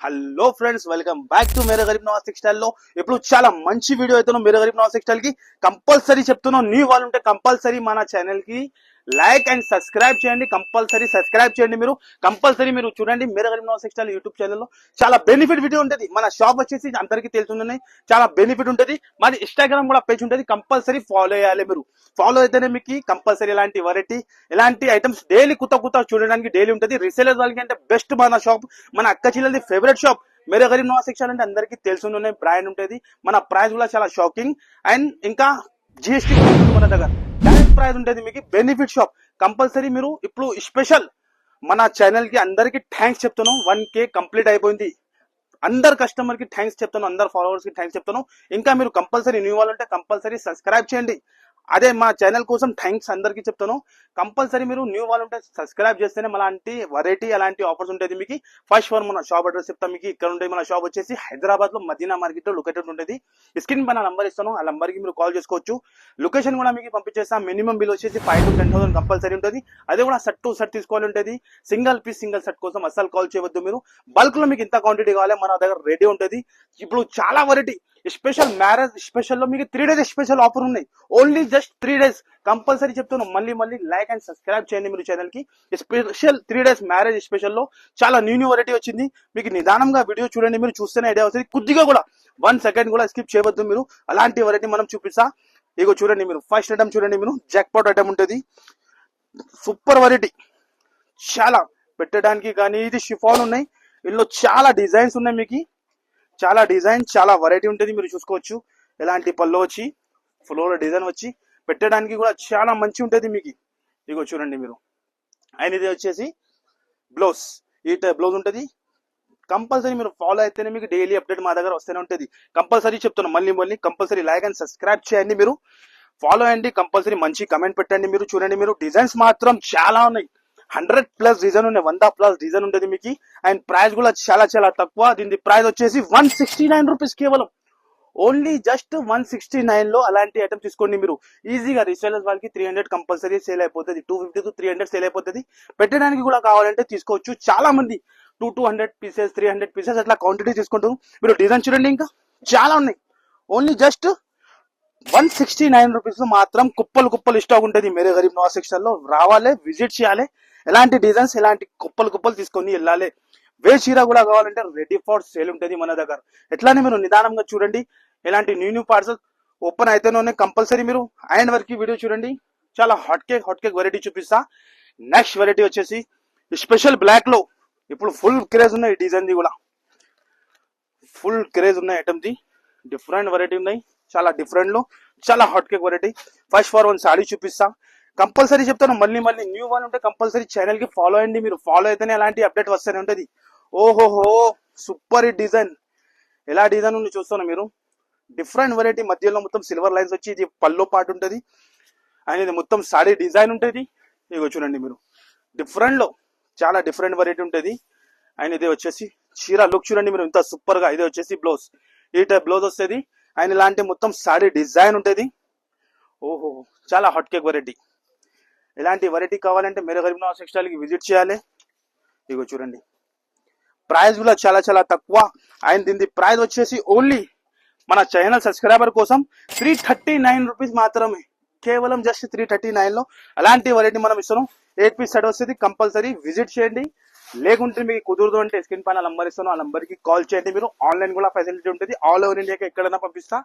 Hello friends, welcome back to Mere Garib Nawaz textile లో ఇప్పుడు చాలా మంచి వీడియో అవుతున్నాం. మేరే గరీబ్ నవాజ్ టెక్స్టైల్ కి కంపల్సరీ చెప్తున్నాం, న్యూ వాళ్ళు ఉంటే కంపల్సరీ మన ఛానల్ కి లైక్ అండ్ సబ్స్క్రైబ్ చేయండి. కంపల్సరీ సబ్స్క్రైబ్ చేయండి. మీరు కంపల్సరీ మీరు చూడండి. Mere Garib Nawaz textile YouTube channel లో చాలా బెనిఫిట్ వీడియో ఉంటుంది. మన షాప్ వచ్చేసి అందరికీ తెలుస్తుంది, చాలా బెనిఫిట్ ఉంటుంది. మరి ఇన్స్టాగ్రామ్ కూడా పేజ్ ఉంటుంది, కంపల్సరీ ఫాలో చేయాలి. మీరు ఫాలో అయితేనే మీకు కంపల్సరీ ఇలాంటి వెరైటీ ఇలాంటి ఐటమ్స్ డైలీ కొత్త చూడడానికి డైలీ ఉంటుంది. రీసేలర్ వాళ్ళకి అంటే బెస్ట్ మన షాప్, మన అక్క చెల్లెలది ఫేవరెట్ షాప్ మేరే గరీబ్ నవాజ్ టెక్స్టైల్ అంటే అందరికీ తెలుసుకునే బ్రాండ్ ఉంటుంది. మన ప్రైస్ కూడా చాలా షాకింగ్ అండ్ ఇంకా జిఎస్టీ మన దగ్గర డైరెక్ట్ ప్రైస్ ఉంటుంది. మీకు బెనిఫిట్ షాప్ కంపల్సరీ మీరు ఇప్పుడు స్పెషల్ మన ఛానల్ కి అందరికి థ్యాంక్స్ చెప్తున్నాం. 1K కంప్లీట్ అయిపోయింది. అందరు కస్టమర్ కి థ్యాంక్స్ చెప్తాను, అందరు ఫాలోవర్స్ కి థ్యాంక్స్ చెప్తాను. ఇంకా మీరు కంపల్సరీ న్యూ వాళ్ళు ఉంటే కంపల్సరీ సబ్స్క్రైబ్ చేయండి. అదే మా ఛానల్ కోసం థ్యాంక్స్ అందరికీ చెప్తాను. కంపల్సరీ మీరు న్యూ వాళ్ళు ఉంటే సబ్స్క్రైబ్ చేస్తేనే అలాంటి వెరైటీ అలాంటి ఆఫర్స్ ఉంటుంది. మీకు ఫస్ట్ ఫర్ మన షాప్ అడ్రస్ చెప్తాం. మీకు ఇక్కడ ఉంటే మన షాప్ వచ్చేసి హైదరాబాద్ లో మదీనా మార్కెట్ లో లొకేటెడ్ ఉంటుంది. స్క్రీన్ పైన నంబర్ ఇస్తాను, ఆ నంబర్ కి మీరు కాల్ చేసుకోవచ్చు. లొకేషన్ కూడా మీకు పంపించేస్తాం. మినిమం బిల్ వచ్చేసి 5 to 10,000 కంపల్సరీ ఉంటుంది. అదే కూడా సెట్ టు సెట్ తీసుకోవాలి ఉంటుంది. సింగిల్ పీస్ సింగిల్ సెట్ కోసం అస్సలు కాల్ చేయవద్దు. మీరు బల్క్ లో మీకు ఇంత క్వాంటిటీ కావాలి మన దగ్గర రెడీ ఉంటుంది. ఇప్పుడు చాలా వెరైటీ స్పెషల్ మ్యారేజ్ స్పెషల్ లో మీకు 3 days స్పెషల్ ఆఫర్ ఉన్నాయి. ఓన్లీ జస్ట్ 3 days కంపల్సరీ చెప్తున్నాం. మళ్ళీ లైక్ అండ్ సబ్స్క్రైబ్ చేయండి మీరు ఛానల్ కి. స్పెషల్ 3 days మ్యారేజ్ స్పెషల్ లో చాలా న్యూ వెరైటీ వచ్చింది. మీకు నిదానంగా వీడియో చూడండి, మీరు చూస్తేనే ఐడియా వస్తుంది. కొద్దిగా కూడా 1 second కూడా స్కిప్ చేయవద్దు. మీరు అలాంటి వెరైటీ మనం చూపిస్తా. ఇగో చూడండి, మీరు ఫస్ట్ ఐటమ్ చూడండి. మీరు జాక్పాట్ ఐటమ్ ఉంటుంది. సూపర్ వెరైటీ, చాలా పెట్టడానికి కానీ ఇది షిఫాన్ ఉన్నాయి. ఇందులో చాలా డిజైన్స్ ఉన్నాయి. మీకు చాలా డిజైన్ చాలా వెరైటీ ఉంటుంది. మీరు చూసుకోవచ్చు. ఎలాంటి పళ్ళు వచ్చి ఫ్లోర్ డిజైన్ వచ్చి పెట్టడానికి కూడా చాలా మంచి ఉంటుంది మీకు. ఇగో చూడండి మీరు. అండ్ ఇది వచ్చేసి బ్లౌజ్, ఈ టైప్ బ్లౌజ్ ఉంటుంది. కంపల్సరీ మీరు ఫాలో అయితేనే మీకు డైలీ అప్డేట్ మా దగ్గర వస్తూనే ఉంటుంది. కంపల్సరీ చెప్తున్నాను, మళ్ళీ కంపల్సరీ లైక్ అండ్ సబ్స్క్రైబ్ చేయండి. మీరు ఫాలో అయ్యండి. కంపల్సరీ మంచి కమెంట్ పెట్టండి. మీరు చూడండి, మీరు డిజైన్స్ మాత్రం చాలా ఉన్నాయి. 100+ డిజైన్ ఉన్నాయి, 100+ డిజైన్ ఉంటుంది మీకు. అండ్ ప్రైస్ కూడా చాలా తక్కువ. దీని ప్రైస్ వచ్చేసి 169 రూపీస్ కేవలం. ఓన్లీ జస్ట్ 169 లో అలాంటి ఐటమ్ తీసుకోండి. మీరు ఈజీగా రీసేలర్స్ వాళ్ళకి 300 కంపల్సరీ సేల్ అయిపోతుంది. 250 to 300 సేల్ అయిపోతుంది. పెట్టడానికి కూడా కావాలంటే తీసుకోవచ్చు. చాలా మంది 200 పీసెస్ 300 పీసెస్ అట్లా క్వాంటిటీ తీసుకుంటారు. మీరు డిజైన్ చూడండి, ఇంకా చాలా ఉన్నాయి. ఓన్లీ జస్ట్ 169 రూపీస్ మాత్రం కుప్పలు స్టాక్ ఉంటుంది. మేరే గరీబ్ నవాజ్ టెక్స్టైల్ లో రావాలి, విజిట్ చేయాలి. ఎలాంటి డిజైన్స్ ఎలాంటి కుప్పలు తీసుకొని వెళ్ళాలి. వే చీర కూడా కావాలంటే రెడీ ఫర్ సేల్ ఉంటుంది మన దగ్గర. ఎట్లానే మీరు నిదానంగా చూడండి. ఎలాంటి న్యూ పార్సల్ ఓపెన్ అయితేనే కంపల్సరీ మీరు అండ్ వరకు వీడియో చూడండి. చాలా హాట్ కేక్ వెరైటీ చూపిస్తా. నెక్స్ట్ వెరైటీ వచ్చేసి స్పెషల్ బ్లాక్ లో ఇప్పుడు ఫుల్ క్రేజ్ ఉన్నాయి. ఈ డిజైన్ ది కూడా ఫుల్ క్రేజ్ ఉన్నాయి. ఐటమ్ ది డిఫరెంట్ వెరైటీ ఉన్నాయి. చాలా డిఫరెంట్ లో చాలా hot cake variety. First for 1 saree చూపిస్తా. కంపల్సరీ చెప్తాను, మళ్ళీ న్యూ వాళ్ళు ఉంటే కంపల్సరీ ఛానల్ కి ఫాలో అయ్యండి. మీరు ఫాలో అయితేనే అలాంటి అప్డేట్ వస్తూనే ఉంటుంది. ఓహోహో, సూపర్ హిట్ డిజైన్. ఎలా డిజైన్ ఉంది చూస్తాను మీరు. డిఫరెంట్ వెరైటీ, మధ్యలో మొత్తం సిల్వర్ లైన్స్ వచ్చి ఇది పల్లో పాటు ఉంటుంది. అండ్ ఇది మొత్తం సాడీ డిజైన్ ఉంటుంది. ఇగో చూడండి మీరు. డిఫరెంట్ లో చాలా డిఫరెంట్ వెరైటీ ఉంటుంది. అండ్ ఇది వచ్చేసి చీర లుక్ చూడండి మీరు, ఇంత సూపర్ గా. ఇది వచ్చేసి బ్లౌజ్, ఈ టైప్ బ్లౌజ్ వస్తుంది. అండ్ ఇలాంటి మొత్తం సాడీ డిజైన్ ఉంటుంది. ఓహో, చాలా హాట్ కేక్ వెరైటీ. ఇలాంటి వెరైటీ కావాలంటే మేరే గరీబ్ నవాజ్ టెక్స్టైల్ కి విజిట్ చేయాలి. ఇగో చూడండి, ప్రైస్ కూడా చాలా తక్కువ. అండ్ దీని ప్రైస్ వచ్చేసి ఓన్లీ మన ఛానల్ సబ్స్క్రైబర్ కోసం 339 రూపీస్ మాత్రమే. కేవలం జస్ట్ 339 లో అలాంటి వెరైటీ మనం ఇస్తున్నాం. 8 పీస్ సెట్ వస్తుంది. కంపల్సరీ విజిట్ చేయండి. లేకుంటే మీకు కుదరదు అంటే స్క్రీన్ పైన నంబర్ ఇస్తాను, ఆ నంబర్ కి కాల్ చేయండి. మీరు ఆన్లైన్ కూడా ఫెసిలిటీ ఉంటుంది. ఆల్ ఓవర్ ఇండియాకి ఎక్కడైనా పంపిస్తా.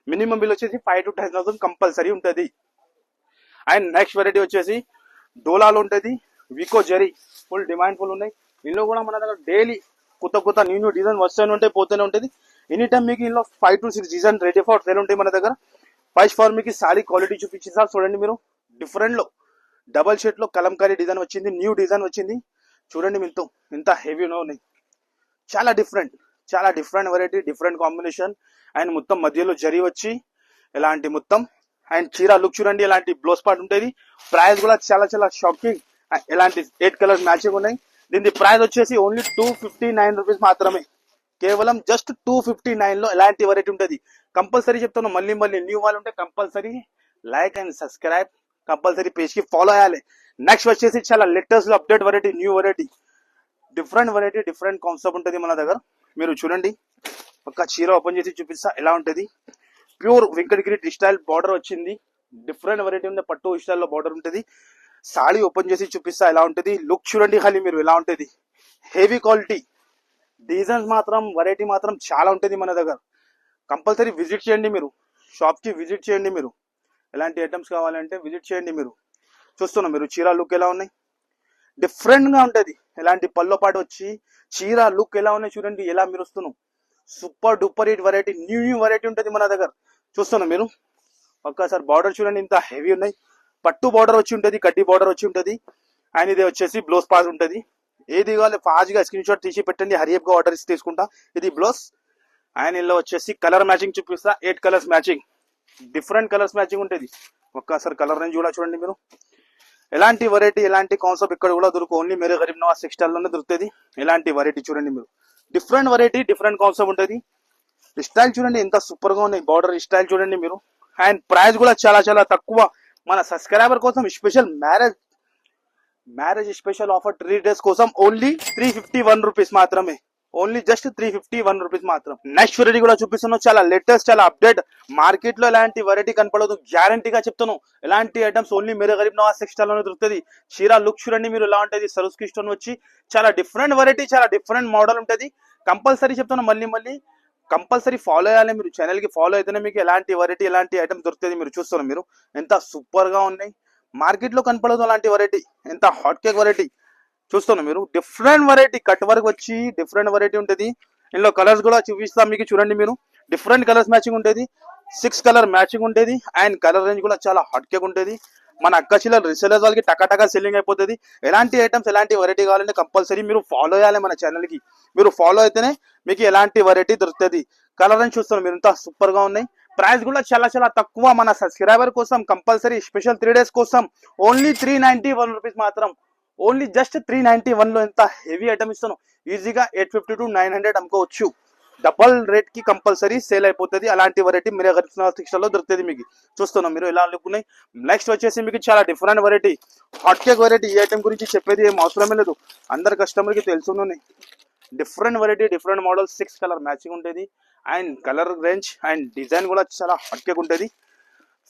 మినిమం బిల్ వచ్చేసి 5 to 10,000 కంపల్సరీ ఉంటుంది. అండ్ నెక్స్ట్ వెరైటీ వచ్చేసి డోలాలో ఉంటుంది. వికో జరీ ఫుల్ డిమాండ్ ఫుల్ ఉన్నాయి. ఇందులో కూడా మన దగ్గర డైలీ కొత్త న్యూ డిజైన్ వస్తూనే ఉంటాయి, పోతూనే ఉంటుంది. ఎనీ టైం మీకు ఇందులో 5 to 6 design ready for sale ఉంటాయి మన దగ్గర. ఫస్ట్ ఫర్ మీకు సారీ క్వాలిటీ చూపించేసా. చూడండి మీరు, డిఫరెంట్ లో డబల్ షేట్ లో కలంకారీ డిజైన్ వచ్చింది. న్యూ డిజైన్ వచ్చింది. చూడండి మీతో ఇంత హెవీ ఉన్నాయి. చాలా different variety, different combination. And మొత్తం మధ్యలో జరీ వచ్చి ఎలాంటి మొత్తం. అండ్ చీర లుక్ చూడండి, ఎలాంటి బ్లౌజ్ పార్ట్ ఉంటుంది. ప్రైస్ కూడా చాలా షాకింగ్. ఎలాంటి 8 కలర్స్ మ్యాచింగ్ ఉన్నాయి. దీని ప్రైస్ వచ్చేసి ఓన్లీ 259 రూపీస్ మాత్రమే. కేవలం జస్ట్ 259 లో ఎలాంటి వెరైటీ ఉంటుంది. కంపల్సరీ చెప్తాను, మళ్ళీ న్యూ వాళ్ళు ఉంటే compulsory like and subscribe compulsory page కి ఫాలో అయ్యాలి. నెక్స్ట్ వచ్చేసి చాలా latest update variety, new variety. Different variety different concept ఉంటుంది మన దగ్గర. మీరు చూడండి, ఒక చీర ఓపెన్ చేసి చూపిస్తా ఎలా ఉంటుంది. ప్యూర్ వెంకటగిరి డిజిటల్ బార్డర్ వచ్చింది. డిఫరెంట్ వెరైటీ ఉంది, పట్టు స్టైల్లో బార్డర్ ఉంటుంది. సాడీ ఓపెన్ చేసి చూపిస్తా ఎలా ఉంటుంది. లుక్ చూడండి ఖాళీ మీరు ఎలా ఉంటుంది. హెవీ క్వాలిటీ డిజైన్స్ మాత్రం వెరైటీ మాత్రం చాలా ఉంటుంది మన దగ్గర. కంపల్సరీ విజిట్ చేయండి, మీరు షాప్కి విజిట్ చేయండి. మీరు ఎలాంటి ఐటమ్స్ కావాలంటే విజిట్ చేయండి. మీరు చూస్తున్నాం, మీరు చీర లుక్ ఎలా ఉన్నాయి, డిఫరెంట్గా ఉంటుంది. ఎలాంటి పల్లో పాటు వచ్చి చీర లుక్ ఎలా ఉన్నాయి చూడండి, ఎలా మీరు వస్తున్నాం. Super duper hit variety, new variety ఉంటుంది మన దగ్గర. చూస్తున్నాం మీరు ఒక్కసారి బార్డర్ చూడండి, ఇంత హెవీ ఉన్నాయి. పట్టు బార్డర్ వచ్చి ఉంటుంది, కడ్డీ బార్డర్ వచ్చి ఉంటుంది. అండ్ ఇది వచ్చేసి బ్లౌజ్ పాస్ ఉంటుంది. ఏది కావాలి ఫాస్ట్గా స్క్రీన్ షాట్ తీసి పెట్టండి, హరియప్గా ఆర్డర్ ఇచ్చి తీసుకుంటా. ఇది బ్లౌజ్. అండ్ ఇందులో వచ్చేసి కలర్ మ్యాచింగ్ చూపిస్తా. 8 colours matching, different colours matching ఉంటుంది. ఒక్కసారి కలర్ రేంజ్ కూడా చూడండి మీరు. ఎలాంటి వెరైటీ ఎలాంటి కాన్సెప్ట్ ఇక్కడ కూడా దొరుకు, ఓన్లీ మేరే గరీబ్ నవాజ్ టెక్స్టైల్లోనే దొరుకుతుంది. ఎలాంటి వెరైటీ చూడండి మీరు, డిఫరెంట్ వెరైటీ డిఫరెంట్ కాన్సెప్ట్ ఉంటుంది. స్టైల్ చూడండి ఎంత సూపర్ గా ఉన్నాయి, బార్డర్ స్టైల్ చూడండి మీరు. అండ్ ప్రైస్ కూడా చాలా చాలా తక్కువ. మన సబ్స్క్రైబర్ కోసం special marriage special offer 3 days కోసం ఓన్లీ 351 రూపీస్ మాత్రమే. ఓన్లీ జస్ట్ 351 రూపీస్ మాత్రం. నెక్స్ట్ వెరైటీ కూడా చూపిస్తున్నాను, చాలా లేటెస్ట్ చాలా అప్డేట్. మార్కెట్ లో ఎలాంటి వెరైటీ కనపడదు, గ్యారంటీగా చెప్తాను. ఎలాంటి items only Mere Garib Nawaz textile లోనే దొరుకుతుంది. చీర లుక్ చూడండి మీరు ఎలా ఉంటుంది. సరుస్కి స్టోన్ వచ్చి చాలా డిఫరెంట్ వెరైటీ, చాలా డిఫరెంట్ మోడల్ ఉంటుంది. కంపల్సరీ చెప్తాను, మళ్ళీ కంపల్సరీ ఫాలో అయ్యాలి. మీరు ఛానల్ కి ఫాలో అయితేనే మీకు ఎలాంటి వెరైటీ ఎలాంటి ఐటమ్ దొరుకుతుంది. మీరు చూస్తున్నారు, మీరు ఎంత సూపర్ గా ఉన్నాయి. మార్కెట్ లో కనపడదు అలాంటి వెరైటీ, ఎంత హాట్ కేక్ వెరైటీ చూస్తున్నాం మీరు. డిఫరెంట్ వెరైటీ కట్ వర్క్ వచ్చి డిఫరెంట్ వెరైటీ ఉంటుంది. ఇందులో కలర్స్ కూడా చూపిస్తాం మీకు, చూడండి మీరు. డిఫరెంట్ కలర్స్ మ్యాచింగ్ ఉంటుంది, 6 కలర్ మ్యాచింగ్ ఉంటుంది. అండ్ కలర్ రేంజ్ కూడా చాలా హాట్ కేక్ ఉంటుంది. మన అక్క చిల్లర రీసెలర్స్ వాళ్ళకి టకా సెల్లింగ్ అయిపోతుంది. ఎలాంటి ఐటమ్స్ ఎలాంటి వెరైటీ కావాలంటే కంపల్సరీ మీరు ఫాలో అయ్యాలి మన ఛానల్ కి. మీరు ఫాలో అయితేనే మీకు ఎలాంటి వెరైటీ దొరుకుతుంది. కలర్ రేంజ్ చూస్తున్నారు మీరు, ఎంత సూపర్ గా ఉన్నాయి. ప్రైస్ కూడా చాలా చాలా తక్కువ. మన సబ్స్క్రైబర్ కోసం కంపల్సరీ స్పెషల్ 3 days కోసం ఓన్లీ 391 రూపీస్ మాత్రం. ఓన్లీ జస్ట్ 391 లో ఎంత హెవీ ఐటమ్ ఇస్తాను. ఈజీగా 850 to 900 అమ్ముకోవచ్చు. డబల్ రేట్ కి కంపల్సరీ సేల్ అయిపోతుంది. అలాంటి వెరైటీ మేరే గరీబ్ నవాజ్ టెక్స్టైల్ లో దొరుకుతుంది మీకు. చూస్తున్నాం మీరు ఎలా అనుకున్నాయి. నెక్స్ట్ వచ్చేసి మీకు చాలా different variety, hot cake variety. ఈ ఐటమ్ గురించి చెప్పేది ఏం అవసరమే లేదు, అందరు కస్టమర్ కి తెలుసున్నాయి. Different variety different model, 6 colour matching ఉంటుంది. And colour range and design కూడా చాలా హాట్ కేక్ ఉంటుంది.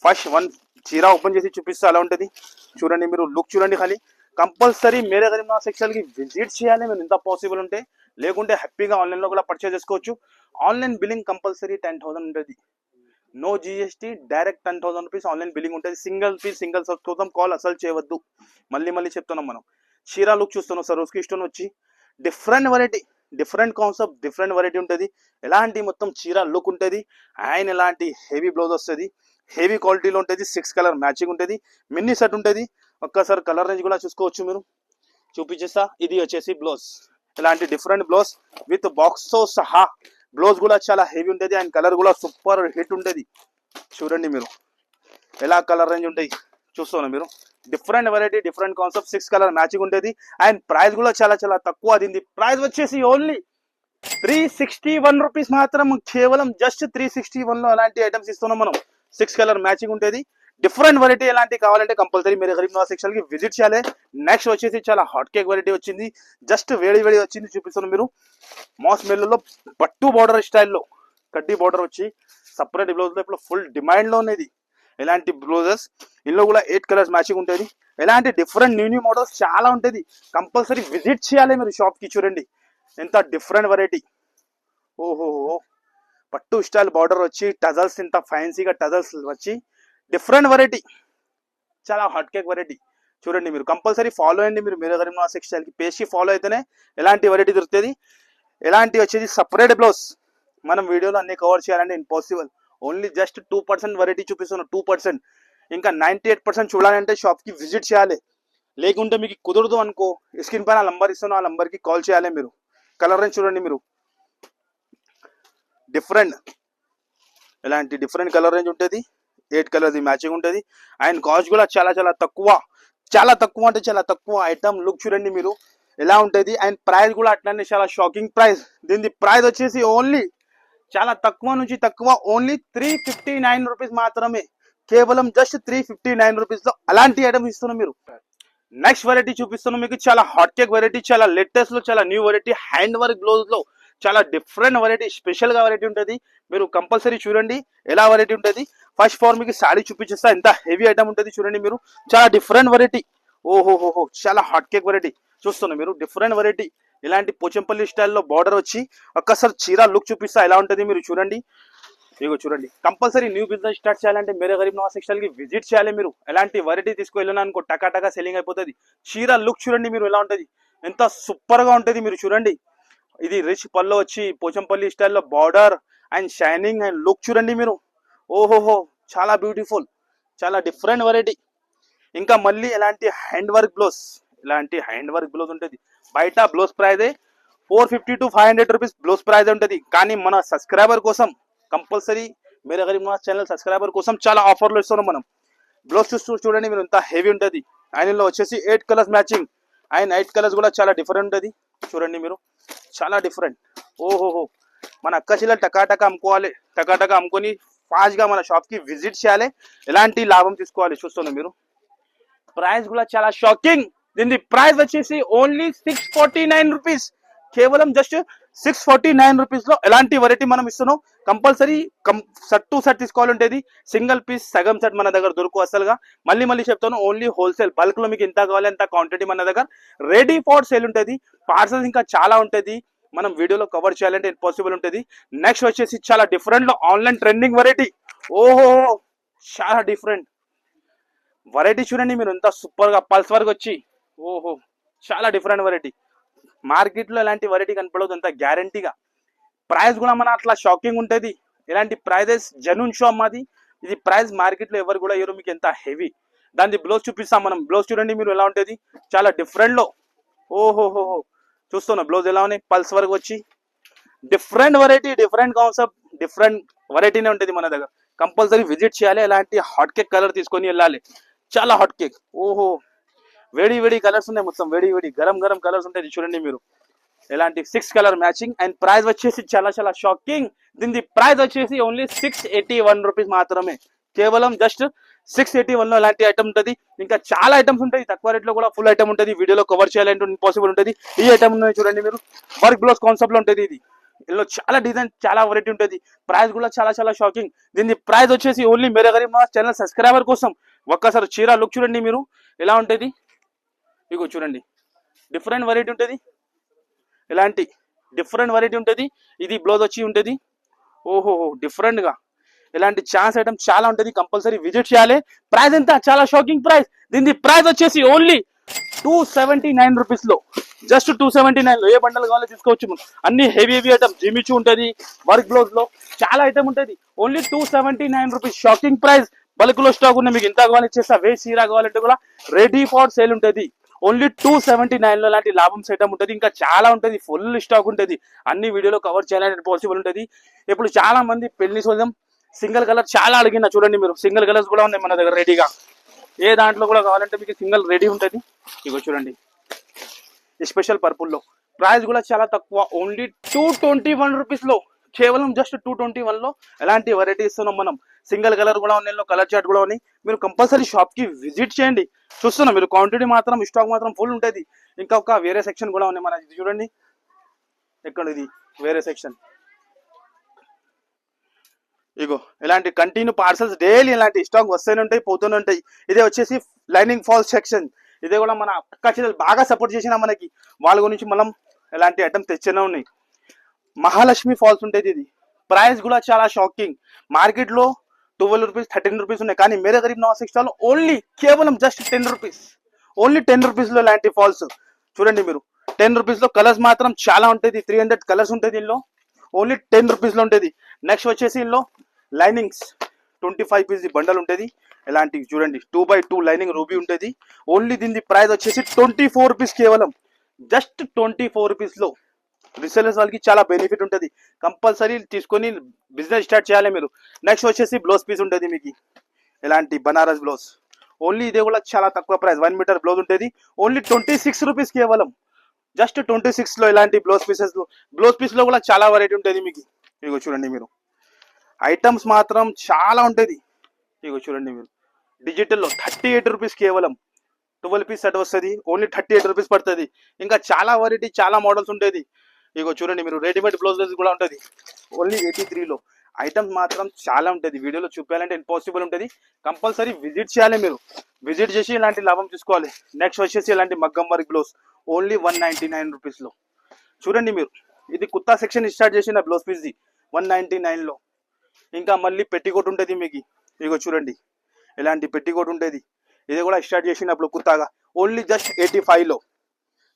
ఫస్ట్ వన్ చీర ఓపెన్ చేసి చూపిస్తే అలా ఉంటుంది. చూడండి మీరు లుక్ చూడండి ఖాళీ. కంపల్సరీ మేరే గరీబ్ నవాజ్ టెక్స్టైల్ కి విజిట్ చేయాలి మీరు, ఎంత పాసిబుల్ ఉంటే. లేకుంటే హ్యాపీగా ఆన్లైన్ లో కూడా పర్చేస్ చేసుకోవచ్చు. ఆన్లైన్ బిల్లింగ్ కంపల్సరీ 10,000 ఉంటుంది. No GST, direct 10,000 rupees online billing ఉంటుంది. సింగిల్ పీస్ సింగిల్ సర్చ్ కోసం కాల్ అసలు చేయవద్దు. మళ్ళీ చెప్తున్నాం మనం. చీర లుక్ చూస్తున్నాం సార్, రోజుకి ఇష్టం వచ్చి different variety different concept different variety ఉంటుంది. ఎలాంటి మొత్తం చీర లుక్ ఉంటుంది. అండ్ ఎలాంటి హెవీ బ్లౌజ్ వస్తుంది, హెవీ క్వాలిటీలో ఉంటుంది. 6 కలర్ మ్యాచింగ్ ఉంటుంది. మినీ సెట్ ఉంటుంది. ఒక్కసారి కలర్ రేంజ్ కూడా చూసుకోవచ్చు మీరు, చూపించేస్తా. ఇది వచ్చేసి బ్లౌజ్, ఇలాంటి డిఫరెంట్ బ్లౌజ్ విత్ బాక్స్ తో సహా. బ్లౌజ్ కూడా చాలా హెవీ ఉంటుంది. అండ్ కలర్ కూడా సూపర్ హిట్ ఉంటుంది. చూడండి మీరు ఎలా కలర్ రేంజ్ ఉంటాయి చూస్తున్నారు మీరు. Different variety different concept, 6 colour matching ఉంటుంది. అండ్ ప్రైస్ కూడా చాలా చాలా తక్కువ. దీని ప్రైస్ వచ్చేసి ఓన్లీ 361 రూపీస్ మాత్రం. కేవలం జస్ట్ 361 లో అలాంటి ఐటమ్స్ ఇస్తున్నాం మనం. 6 కలర్ మ్యాచింగ్ ఉంటుంది. డిఫరెంట్ వెరైటీ ఎలాంటి కావాలంటే కంపల్సరీ మేరే గరీబ్ నవాజ్ టెక్స్టైల్ కి విజిట్ చేయాలి. నెక్స్ట్ వచ్చేసి చాలా హాట్ కేక్ వెరైటీ వచ్చింది. జస్ట్ వేడి వచ్చింది చూపిస్తున్నాను మీరు. మాస్ మెల్లో పట్టు బార్డర్ స్టైల్లో కడ్డీ బార్డర్ వచ్చి సపరేట్ బ్లౌజ్ లో ఇప్పుడు ఫుల్ డిమాండ్ లో ఉన్నది. ఇలాంటి బ్లౌజెస్ ఇందులో కూడా 8 కలర్స్ మ్యాచింగ్ ఉంటుంది. ఇలాంటి డిఫరెంట్ న్యూ మోడల్స్ చాలా ఉంటుంది. కంపల్సరీ విజిట్ చేయాలి మీరు షాప్ కి. చూడండి ఎంత డిఫరెంట్ వెరైటీ. ఓహో, పట్టు స్టైల్ బార్డర్ వచ్చి టజల్స్, ఇంత ఫ్యాన్సీగా టజల్స్ వచ్చి డిఫరెంట్ వెరైటీ, చాలా హాట్ కేక్ వెరైటీ. చూడండి మీరు కంపల్సరీ ఫాలో అయ్యండి మీరు మేరే గరీబ్ నవాజ్ టెక్స్టైల్ కి. పేజ్ కి ఫాలో అయితేనే ఎలాంటి వెరైటీ దొరుకుతుంది. ఎలాంటి వచ్చేది సపరేట్ బ్లౌజ్ మనం వీడియోలో అన్ని కవర్ చేయాలంటే ఇంపాసిబుల్. ఓన్లీ జస్ట్ 2% వెరైటీ చూపిస్తున్నాను, 2%. ఇంకా 98% చూడాలంటే షాప్ కి విజిట్ చేయాలి. లేకుంటే మీకు కుదరదు అనుకో, స్క్రీన్ పైన నంబర్ ఇస్తాను, ఆ నంబర్ కి కాల్ చేయాలి మీరు. కలర్ రేంజ్ చూడండి మీరు, డిఫరెంట్ ఇలాంటి డిఫరెంట్ కలర్ రేంజ్ ఉంటుంది. 8 కలర్స్ మ్యాచింగ్ ఉంటుంది. అండ్ కాస్ట్ కూడా చాలా చాలా తక్కువ, చాలా తక్కువ అంటే చాలా తక్కువ. ఐటమ్ లుక్ చూడండి మీరు ఎలా ఉంటుంది. అండ్ ప్రైస్ కూడా అట్లానే చాలా షాకింగ్ ప్రైస్. దీని ప్రైస్ వచ్చేసి ఓన్లీ చాలా తక్కువ నుంచి తక్కువ, ఓన్లీ 359 రూపీస్ మాత్రమే. కేవలం జస్ట్ 359 రూపీస్ లో అలాంటి ఐటమ్ ఇస్తున్నాం మీరు. నెక్స్ట్ వెరైటీ చూపిస్తున్నాను మీకు, చాలా హాట్ కేక్ వెరైటీ, చాలా లేటెస్ట్ లో చాలా new variety, hand work blouse లో చాలా డిఫరెంట్ వెరైటీ, స్పెషల్ గా వెరైటీ ఉంటుంది. మీరు కంపల్సరీ చూడండి ఎలా వెరైటీ ఉంటుంది. ఫస్ట్ ఫార్ మీకు సాడీ చూపించేస్తా, ఎంత హెవీ ఐటమ్ ఉంటుంది చూడండి మీరు, చాలా డిఫరెంట్ వెరైటీ. ఓహోహోహో, చాలా హాట్ కేక్ వెరైటీ చూస్తున్నారు మీరు, డిఫరెంట్ వెరైటీ. ఇలాంటి పోచంపల్లి స్టైల్లో బార్డర్ వచ్చి ఒక్కసారి చీర లుక్ చూపిస్తా ఎలా ఉంటుంది మీరు చూడండి. ఇగో చూడండి, కంపల్సరీ న్యూ బిజినెస్ స్టార్ట్ చేయాలంటే మేరే గరీబ్ నవాజ్ టెక్స్టైల్ కి విజిట్ చేయాలి మీరు. ఎలాంటి వెరైటీ తీసుకువెళ్ళినా అనుకో టకా టకా సెల్లింగ్ అయిపోతుంది. చీర లుక్ చూడండి మీరు ఎలా ఉంటుంది, ఎంత సూపర్ గా ఉంటుంది మీరు చూడండి. ఇది రిచ్ పల్లో వచ్చి పోచంపల్లి స్టైల్లో border and shining and look చూడండి మీరు. ఓహోహో, చాలా బ్యూటిఫుల్, చాలా డిఫరెంట్ వెరైటీ. ఇంకా మళ్ళీ ఎలాంటి హ్యాండ్ వర్క్ బ్లౌజ్, ఇలాంటి హ్యాండ్ వర్క్ బ్లౌజ్ ఉంటుంది. బయట blouse praise 450 to 500 rupees blouse praise ఉంటుంది. కానీ మన సబ్స్క్రైబర్ కోసం compulsory Mere Garib Nawaz channel subscriber కోసం చాలా ఆఫర్లు ఇస్తున్నాం మనం. బ్లౌజ్ చూడండి మీరు, ఎంత హెవీ ఉంటుంది. ఆయనలో వచ్చేసి 8 కలర్స్ మ్యాచింగ్, అండ్ 8 కలర్స్ కూడా చాలా డిఫరెంట్ ఉంటుంది చూడండి మీరు, చాలా డిఫరెంట్. ఓహోహో, మన అక్కశిల టకాటక అమ్ముకోవాలి, టకాటక అమ్ముకొని ఫాస్ట్ గా మన షాప్ కి విజిట్ చేయాలి, ఎలాంటి లాభం తీసుకోవాలి చూస్తున్నారు మీరు. ప్రైస్ కూడా చాలా షాకింగ్. దీని ప్రైస్ వచ్చేసి ఓన్లీ 649 రూపీస్, కేవలం జస్ట్ 649 రూపీస్ లో ఎలాంటి వెరైటీ మనం ఇస్తున్నాం. కంపల్సరీ సెట్ టు సెట్ తీసుకోవాలంటేది, సింగిల్ పీస్ సగం సెట్ మన దగ్గర దొరుకు అసలుగా. మళ్ళీ మళ్ళీ చెప్తాను, ఓన్లీ హోల్సేల్, బల్క్ లో మీకు ఎంత కావాలి ఎంత క్వాంటిటీ మన దగ్గర రెడీ ఫర్ సేల్ ఉంటుంది. పార్సల్స్ ఇంకా చాలా ఉంటుంది, మనం వీడియోలో కవర్ చేయాలంటే ఇంపాసిబుల్ ఉంటుంది. నెక్స్ట్ వచ్చేసి చాలా డిఫరెంట్ లో ఆన్లైన్ ట్రెండింగ్ వెరైటీ. ఓహో, చాలా డిఫరెంట్ వెరైటీ చూడండి మీరు, ఎంత సూపర్ గా పల్స్ వరకు వచ్చి, ఓహో చాలా డిఫరెంట్ వెరైటీ. మార్కెట్ లో ఎలాంటి వెరైటీ కనపడదు, అంత గ్యారంటీగా. ప్రైస్ కూడా మన అట్లా షాకింగ్ ఉంటుంది. ఇలాంటి ప్రైజెస్ జెన్యూన్ షాప్ మాది. ఇది ప్రైస్ మార్కెట్ లో ఎవరు కూడా ఇవ్వరు మీకు, ఎంత హెవీ. దాని బ్లౌజ్ చూపిస్తాం మనం. బ్లౌజ్ చూడండి మీరు ఎలా ఉంటుంది, చాలా డిఫరెంట్ లో. ఓహోహో, చూస్తున్నా బ్లౌజ్ ఎలా ఉన్నాయి, పల్స్ వరకు వచ్చి different variety, different concept, different వెరైటీనే ఉంటుంది మన దగ్గర. కంపల్సరీ విజిట్ చేయాలి. ఎలాంటి హాట్ కేక్ కలర్ తీసుకొని వెళ్ళాలి, చాలా హాట్ కేక్. ఓహో, వేడి వేడి కలర్స్ ఉన్నాయి, మొత్తం వేడి వేడి గరం గరం కలర్స్ ఉంటాయి చూడండి మీరు. ఎలాంటి 6 కలర్ మ్యాచింగ్, అండ్ ప్రైస్ వచ్చేసి చాలా చాలా షాకింగ్. దీని ప్రైస్ వచ్చేసి ఓన్లీ 681 రూపీస్ మాత్రమే, కేవలం జస్ట్ 681 లో ఎలాంటి ఐటమ్ ఉంటుంది. ఇంకా చాలా ఐటమ్స్ ఉంటాయి, తక్కువ రేట్ లో కూడా ఫుల్ ఐటమ్ ఉంటుంది. వీడియోలో కవర్ చేయాలంటే ఇంపాసిబుల్ ఉంటుంది. ఈ ఐటమ్ ఉన్నాయి చూడండి మీరు, వర్క్ బ్లౌజ్ కాన్సెప్ట్ లో ఉంటుంది. ఇది ఇందులో చాలా డిజైన్, చాలా వెరైటీ ఉంటుంది. ప్రైస్ కూడా చాలా చాలా షాకింగ్. దీని ప్రైస్ వచ్చేసి only Mere Garib Nawaz channel subscriber కోసం. ఒక్కసారి చీర లుక్ చూడండి మీరు ఎలా ఉంటుంది. ఇగో చూడండి, డిఫరెంట్ వెరైటీ ఉంటుంది, ఇలాంటి డిఫరెంట్ వెరైటీ ఉంటుంది. ఇది బ్లౌజ్ వచ్చి ఉంటుంది. ఓహో, డిఫరెంట్ గా ఇలాంటి ఛాన్స్ ఐటమ్ చాలా ఉంటుంది, కంపల్సరీ విజిట్ చేయాలి. ప్రైస్ ఎంత, చాలా షాకింగ్ ప్రైస్. దీని ప్రైస్ వచ్చేసి ఓన్లీ 279 రూపీస్ లో, జస్ట్ 279 లో ఏ బండల్ కావాలో తీసుకోవచ్చు. అన్ని హెవీ హెవీ ఐటమ్, జిమిచూ ఉంటుంది, వర్క్ బ్లౌజ్ లో చాలా ఐటమ్ ఉంటుంది. Only 279 rupees, shocking price. Bulk లో స్టాక్ ఉన్న మీకు ఇంత కావాలి ఇచ్చేస్తా. వే సీరా కావాలంటే కూడా రెడీ ఫర్ సేల్ ఉంటుంది. ఓన్లీ 279 లో లాంటి లాభం ఐటమ్ ఉంటుంది. ఇంకా చాలా ఉంటుంది, ఫుల్ స్టాక్ ఉంటుంది. అన్ని వీడియోలో కవర్ చేయాలంటే పాసిబుల్ ఉంటుంది. ఇప్పుడు చాలా మంది పెళ్లి సోదం సింగిల్ కలర్ చాలా అడిగిన చూడండి మీరు, సింగిల్ కలర్స్ కూడా ఉన్నాయి మన దగ్గర రెడీగా. ఏ దాంట్లో కూడా కావాలంటే మీకు సింగిల్ రెడీ ఉంటుంది. ఇగో చూడండి, స్పెషల్ పర్పుల్ లో ప్రైస్ కూడా చాలా తక్కువ, ఓన్లీ 221 రూపీస్ లో, కేవలం జస్ట్ 221 లో ఎలాంటి వెరైటీ ఇస్తున్నాం మనం. సింగిల్ కలర్ కూడా ఉన్నాయి, కలర్ చార్ట్ కూడా ఉన్నాయి. మీరు కంపల్సరీ షాప్ కి విజిట్ చేయండి. చూస్తున్నాం మీరు, క్వాంటిటీ మాత్రం స్టాక్ మాత్రం ఫుల్ ఉంటుంది. ఇంకా ఒక వేరే సెక్షన్ కూడా ఉన్నాయి మన, చూడండి ఎక్కడ ఇది వేరే సెక్షన్. ఇగో ఇలాంటి కంటిన్యూ పార్సల్స్ డైలీ ఇలాంటి స్టాక్ వస్తూనే ఉంటాయి, పోతూనే ఉంటాయి. ఇదే వచ్చేసి లైనింగ్ ఫాల్స్ సెక్షన్. ఇదే కూడా మన అక్క చెల్లెలు బాగా సపోర్ట్ చేసిన మనకి, వాళ్ళ గురించి మనం ఎలాంటి ఐటమ్ తెచ్చేనే ఉన్నాయి. మహాలక్ష్మి ఫాల్స్ ఉంటుంది. ఇది ప్రైస్ కూడా చాలా షాకింగ్. మార్కెట్ లో 12 రూపీస్ 13 రూపీస్ ఉన్నాయి, కానీ మేరే గరీబ్ నవాజ్ టెక్స్టైల్ ఓన్లీ కేవలం జస్ట్ 10 రూపీస్, ఓన్లీ 10 రూపీస్ లో ఇలాంటి ఫాల్స్ చూడండి మీరు. 10 రూపీస్ లో కలర్స్ మాత్రం చాలా ఉంటుంది, 300 కలర్స్ ఉంటుంది ఇందులో, ఓన్లీ 10 రూపీస్ లో ఉంటుంది. నెక్స్ట్ వచ్చేసి ఇందులో లైనింగ్స్ 25 పీస్ బండల్ ఉంటుంది. ఇలాంటివి చూడండి, 2x2 లైనింగ్ రూబీ ఉంటుంది. ఓన్లీ దీని ప్రైస్ వచ్చేసి 24 రూపీస్, కేవలం జస్ట్ 24 రూపీస్ లో. రీసెలర్స్ వాళ్ళకి చాలా బెనిఫిట్ ఉంటుంది, కంపల్సరీ తీసుకొని బిజినెస్ స్టార్ట్ చేయాలి మీరు. నెక్స్ట్ వచ్చేసి బ్లౌజ్ పీస్ ఉంటుంది మీకు, ఇలాంటి బనారస్ బ్లౌజ్. ఓన్లీ ఇదే కూడా చాలా తక్కువ ప్రైస్, 1 మీటర్ బ్లౌజ్ ఉంటుంది. ఓన్లీ 26 రూపీస్, కేవలం జస్ట్ 26 లో ఇలాంటి బ్లౌజ్ పీసెస్. బ్లౌజ్ పీస్ లో కూడా చాలా వెరైటీ ఉంటుంది మీకు. ఇగో చూడండి మీరు, ఐటమ్స్ మాత్రం చాలా ఉంటుంది. ఇగో చూడండి మీరు, డిజిటల్లో 38 రూపీస్ కేవలం. 12 పీస్ సెట్ వస్తుంది, ఓన్లీ 38 రూపీస్ పడుతుంది. ఇంకా చాలా వెరైటీ చాలా మోడల్స్ ఉంటుంది. ఇగో చూడండి మీరు, రెడీమేడ్ బ్లౌజెస్ కూడా ఉంటుంది ఓన్లీ 83లో. ఐటమ్స్ మాత్రం చాలా ఉంటుంది, వీడియోలో చూపించాలంటే ఇంపాసిబుల్ ఉంటుంది. కంపల్సరీ విజిట్ చేయాలి మీరు, విజిట్ చేసి ఇలాంటి లాభం చూసుకోవాలి. నెక్స్ట్ వచ్చేసి ఇలాంటి మగ్గం వర్క్ బ్లౌజ్ ఓన్లీ 199 రూపీస్లో. చూడండి మీరు, ఇది కుత్తా సెక్షన్ స్టార్ట్ చేసిన బ్లౌజ్ పీస్ది 199లో. ఇంకా మళ్ళీ పెట్టికోట్ ఉంటుంది మీకు, ఇగో చూడండి ఇలాంటి పెట్టికోట్ ఉంటుంది, ఇది కూడా స్టార్ట్ చేసినప్పుడు కుత్తాగా ఓన్లీ జస్ట్ 85లో.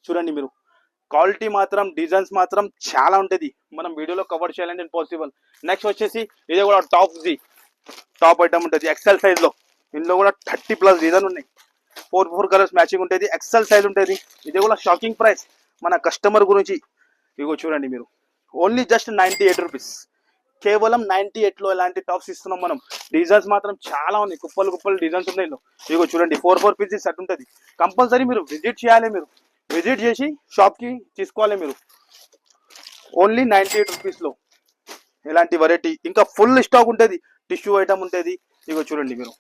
చూడండి మీరు, క్వాలిటీ మాత్రం డిజైన్స్ మాత్రం చాలా ఉంటుంది, మనం వీడియోలో కవర్ చేయాలంటే ఇంపాసిబుల్. నెక్స్ట్ వచ్చేసి ఇది కూడా టాప్ ఐటమ్ ఉంటుంది ఎక్సెల్ సైజ్లో. ఇందులో కూడా 30+ డిజైన్ ఉన్నాయి, 4 కలర్స్ మ్యాచింగ్ ఉంటుంది, ఎక్సెల్ సైజ్ ఉంటుంది. ఇది కూడా షాకింగ్ ప్రైస్ మన కస్టమర్ గురించి. ఇగో చూడండి మీరు, ఓన్లీ జస్ట్ 98 రూపీస్, కేవలం 98లో ఇలాంటి టాప్స్ ఇస్తున్నాం మనం. డిజైన్స్ మాత్రం చాలా ఉన్నాయి, కుప్పలు డిజైన్స్ ఉన్నాయి. ఇగో చూడండి 4 పీసెస్ సెట్ ఉంటుంది. కంపల్సరీ మీరు విజిట్ చేయాలి, మీరు విజిట్ చేసి షాప్కి తీసుకోవాలి మీరు. ఓన్లీ 98 రూపీస్లో ఇలాంటి వెరైటీ. ఇంకా ఫుల్ స్టాక్ ఉంటుంది, టిష్యూ ఐటమ్ ఉంటుంది. ఇగో చూడండి మీరు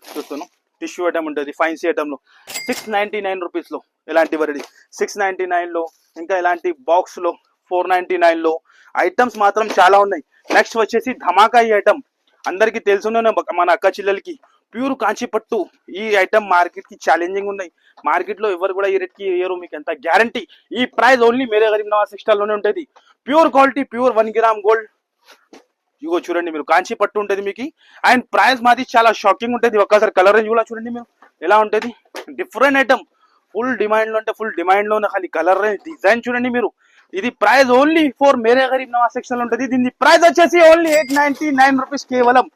చూస్తున్నాం, టిష్యూ ఐటమ్ ఉంటుంది ఫైన్సీ ఐటమ్లో 699 రూపీస్లో ఇలాంటి వెరైటీ 699లో. ఇంకా ఇలాంటి బాక్స్లో 499లో ఐటమ్స్ మాత్రం చాలా ఉన్నాయి. నెక్స్ట్ వచ్చేసి ధమాకా ఈ ఐటమ్ అందరికీ తెలుసునే మన అక్క చెల్లెలకి, ప్యూర్ కాంచి పట్టు. ఈ ఐటమ్ మార్కెట్కి ఛాలెంజింగ్ ఉన్నాయి, మార్కెట్లో ఎవరు కూడా ఈ రేట్కి ఇయ్యరు, మీకు ఎంత గ్యారంటీ. ఈ ప్రైస్ ఓన్లీ మేరే గరీబ్ నవాజ్ టెక్స్టైల్లోనే ఉంటుంది. Pure quality, pure 1 gram gold. ఇగో చూడండి మీరు, కాంచి పట్టు ఉంటుంది మీకు. అండ్ ప్రైస్ మాది చాలా షాకింగ్ ఉంటుంది. ఒక్కసారి కలర్ రేంజ్ కూడా చూడండి మీరు ఎలా ఉంటుంది, డిఫరెంట్ ఐటమ్. ఫుల్ డిమాండ్లో అంటే ఫుల్ డిమాండ్లో ఉన్న ఖాళీ కలర్ రేంజ్ డిజైన్ చూడండి మీరు. ఇది price only for Mere Garib Nawaz section ఉంటుంది. దీని ప్రైస్ వచ్చేసి ఓన్లీ 899 రూపీస్, కేవలం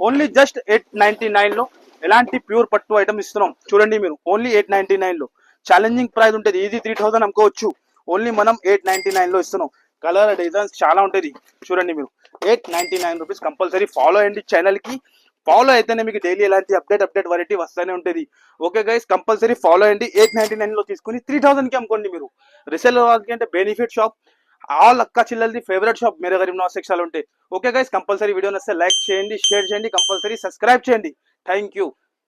ఓన్లీ జస్ట్ 899లో ఎలాంటి ప్యూర్ పట్టు ఐటమ్ ఇస్తున్నాం. చూడండి మీరు, ఓన్లీ 899లో. ఛాలెంజింగ్ ప్రైస్ ఉంటుంది, ఈజీ 3000 అనుకోవచ్చు, ఓన్లీ మనం 899లో ఇస్తున్నాం. కలర్ డిజైన్స్ చాలా ఉంటుంది. చూడండి మీరు 899 రూపీస్. కంపల్సరీ ఫాలో అయ్యండి ఛానల్కి, ఫాలో అయితేనే మీకు డైలీ ఎలాంటి అప్డేట్ వెరైటీ వస్తూనే ఉంటుంది. ఓకే గైస్, కంపల్సరీ ఫాలో అయ్యండి. 899లో తీసుకుని 3000కి అమ్ముకోండి మీరు. రీసేల్ వాళ్ళకి అంటే బెనిఫిట్ షాప్, ఆల్ అక్క చిల్లలది ఫేవరెట్ షాప్ మేరే గరీబ్ నవాజ్ సెక్షన్ ఉంటే. ఓకే గైస్, కంపల్సరీ వీడియో నచ్చితే లైక్ చేయండి, షేర్ చేయండి, కంపల్సరీ సబ్స్క్రైబ్ చేయండి. Thank you.